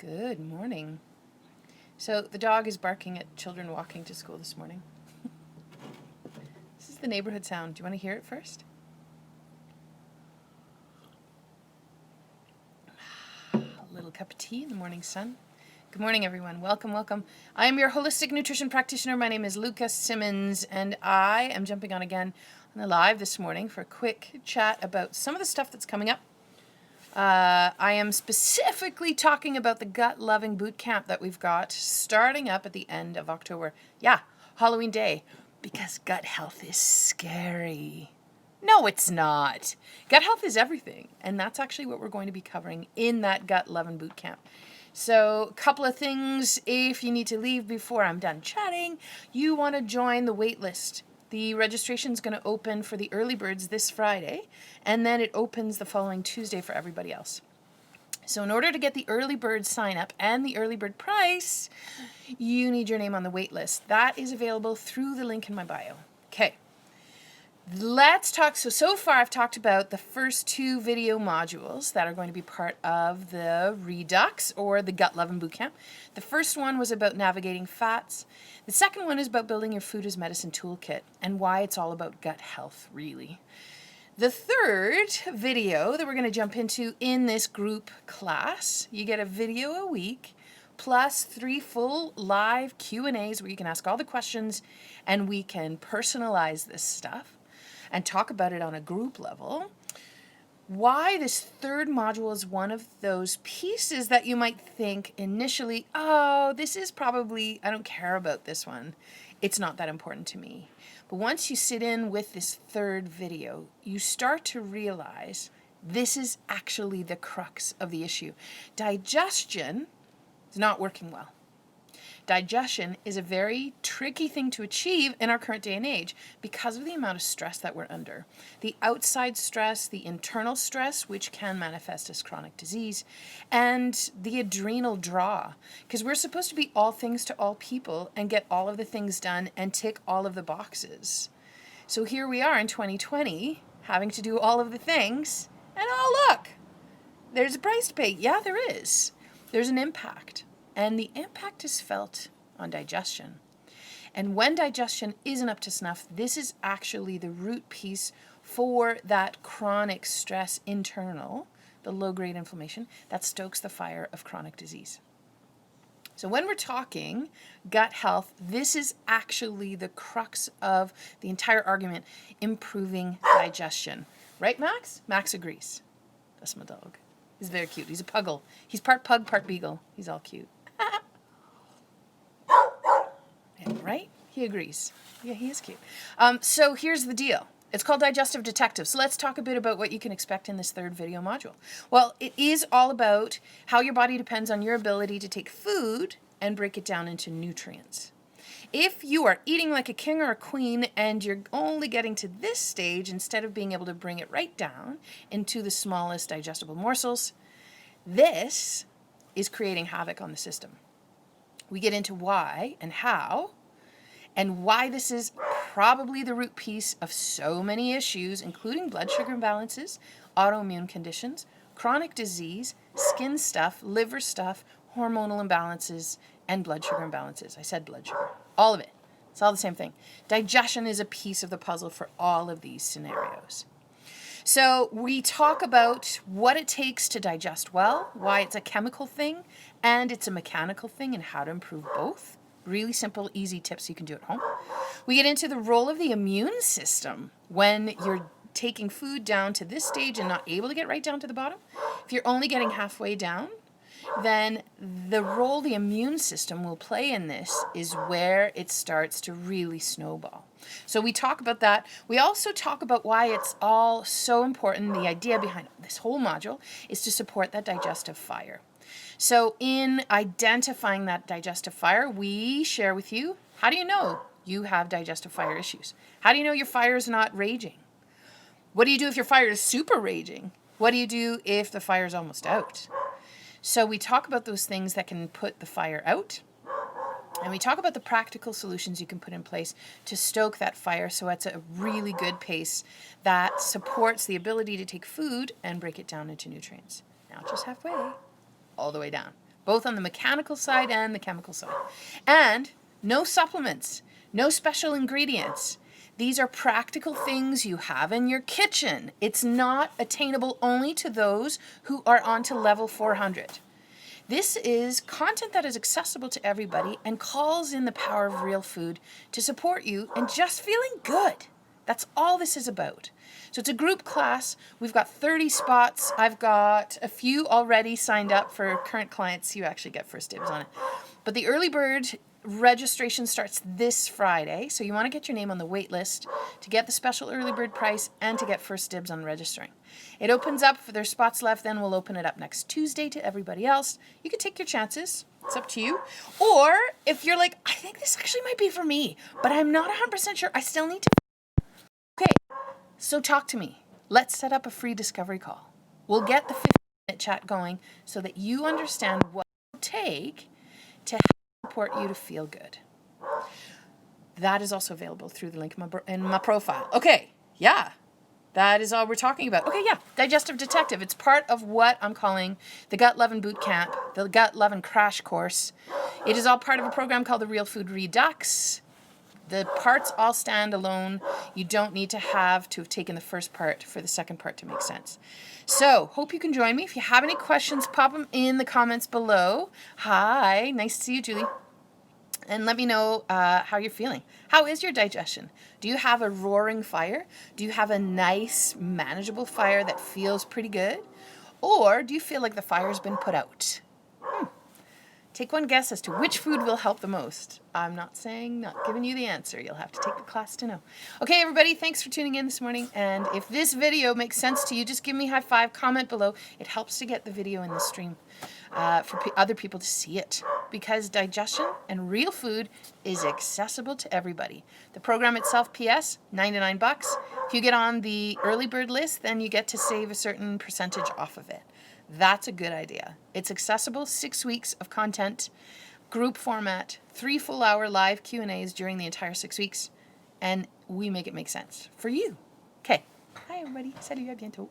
Good morning. So the dog is barking at children walking to school this morning. This is the neighborhood sound. Do you want to hear it first? A little cup of tea in the morning sun. Good morning, everyone. Welcome, welcome. I am your holistic nutrition practitioner. My name is Lucas Simmons, and I am jumping on again on the live this morning for a quick chat about some of the stuff that's coming up. I am specifically talking about the Gut Loving Boot Camp that we've got starting up at the end of October. Yeah, Halloween Day, because gut health is scary. No, it's not. Gut health is everything, and that's actually what we're going to be covering in that Gut Loving Boot Camp. So, a couple of things if you need to leave before I'm done chatting. You want to join the wait list. The registration is going to open for the early birds this Friday, and then it opens the following Tuesday for everybody else. So in order to get the early bird sign up and the early bird price, you need your name on the wait list. That is available through the link in my bio. Okay. Let's talk. So far I've talked about the first two video modules that are going to be part of the Redux or the Gut Loving Bootcamp. The first one was about navigating fats. The second one is about building your food as medicine toolkit and why it's all about gut health, really. The third video that we're going to jump into in this group class, you get a video a week plus 3 full live Q&As where you can ask all the questions and we can personalize this stuff and talk about it on a group level. Why this third module is one of those pieces that you might think initially, oh, this is probably, I don't care about this one. It's not that important to me. But once you sit in with this third video, you start to realize this is actually the crux of the issue. Digestion is not working well. Digestion is a very tricky thing to achieve in our current day and age because of the amount of stress that we're under. The outside stress, the internal stress, which can manifest as chronic disease, and the adrenal draw, because we're supposed to be all things to all people and get all of the things done and tick all of the boxes. So here we are in 2020 having to do all of the things, and oh look, there's a price to pay. Yeah, there is. There's an impact. And the impact is felt on digestion. And when digestion isn't up to snuff, this is actually the root piece for that chronic stress internal, the low-grade inflammation, that stokes the fire of chronic disease. So when we're talking gut health, this is actually the crux of the entire argument, improving digestion. Right, Max? Max agrees. That's my dog. He's very cute. He's a puggle. He's part pug, part beagle. He's all cute. Yeah, right? He agrees. Yeah, he is cute. So here's the deal. It's called Digestive Detective. So let's talk a bit about what you can expect in this third video module. Well, it is all about how your body depends on your ability to take food and break it down into nutrients. If you are eating like a king or a queen and you're only getting to this stage instead of being able to bring it right down into the smallest digestible morsels, this is creating havoc on the system. We get into why and how, and why this is probably the root piece of so many issues, including blood sugar imbalances, autoimmune conditions, chronic disease, skin stuff, liver stuff, hormonal imbalances, and blood sugar imbalances. I said blood sugar. All of it. It's all the same thing. Digestion is a piece of the puzzle for all of these scenarios. So we talk about what it takes to digest well, why it's a chemical thing, and it's a mechanical thing, and how to improve both. Really simple, easy tips you can do at home. We get into the role of the immune system when you're taking food down to this stage and not able to get right down to the bottom. If you're only getting halfway down, then the role the immune system will play in this is where it starts to really snowball. So we talk about that. We also talk about why it's all so important. The idea behind this whole module is to support that digestive fire. So in identifying that digestive fire, we share with you, how do you know you have digestive fire issues? How do you know your fire is not raging? What do you do if your fire is super raging? What do you do if the fire is almost out? So we talk about those things that can put the fire out, and we talk about the practical solutions you can put in place to stoke that fire so it's a really good pace that supports the ability to take food and break it down into nutrients. Now just halfway, all the way down. both on the mechanical side and the chemical side. And no supplements, no special ingredients. These are practical things you have in your kitchen. It's not attainable only to those who are on to level 400. This is content that is accessible to everybody and calls in the power of real food to support you in just feeling good. That's all this is about. So it's a group class. We've got 30 spots. I've got a few already signed up for current clients. You actually get first dibs on it. But the early bird registration starts this Friday. So you want to get your name on the wait list to get the special early bird price and to get first dibs on registering. It opens up, if there's spots left, then we'll open it up next Tuesday to everybody else. You can take your chances. It's up to you. Or if you're like, I think this actually might be for me, but I'm not 100% sure. I still need to. Okay, so talk to me. Let's set up a free discovery call. We'll get the 15-minute chat going so that you understand what it will take to support you to feel good. That is also available through the link in my profile. Okay, yeah. That is all we're talking about. Okay, yeah, Digestive Detective. It's part of what I'm calling the Gut Lovin' Boot Camp, the Gut Lovin' Crash Course. It is all part of a program called the Real Food Redux. The parts all stand alone. You don't need to have taken the first part for the second part to make sense. So, hope you can join me. If you have any questions, pop them in the comments below. Hi, nice to see you, Julie. And let me know how you're feeling. How is your digestion? Do you have a roaring fire? Do you have a nice, manageable fire that feels pretty good? Or do you feel like the fire's been put out? Take one guess as to which food will help the most. I'm not giving you the answer. You'll have to take the class to know. Okay, everybody, thanks for tuning in this morning. And if this video makes sense to you, just give me a high five, comment below. It helps to get the video in the stream for other people to see it. Because digestion and real food is accessible to everybody. The program itself, PS, $99. If you get on the early bird list, then you get to save a certain percentage off of it. That's a good idea. It's accessible, 6 weeks of content, group format, 3 full-hour live Q&As during the entire 6 weeks, and we make it make sense for you. Okay. Hi, everybody. Salut, à bientôt.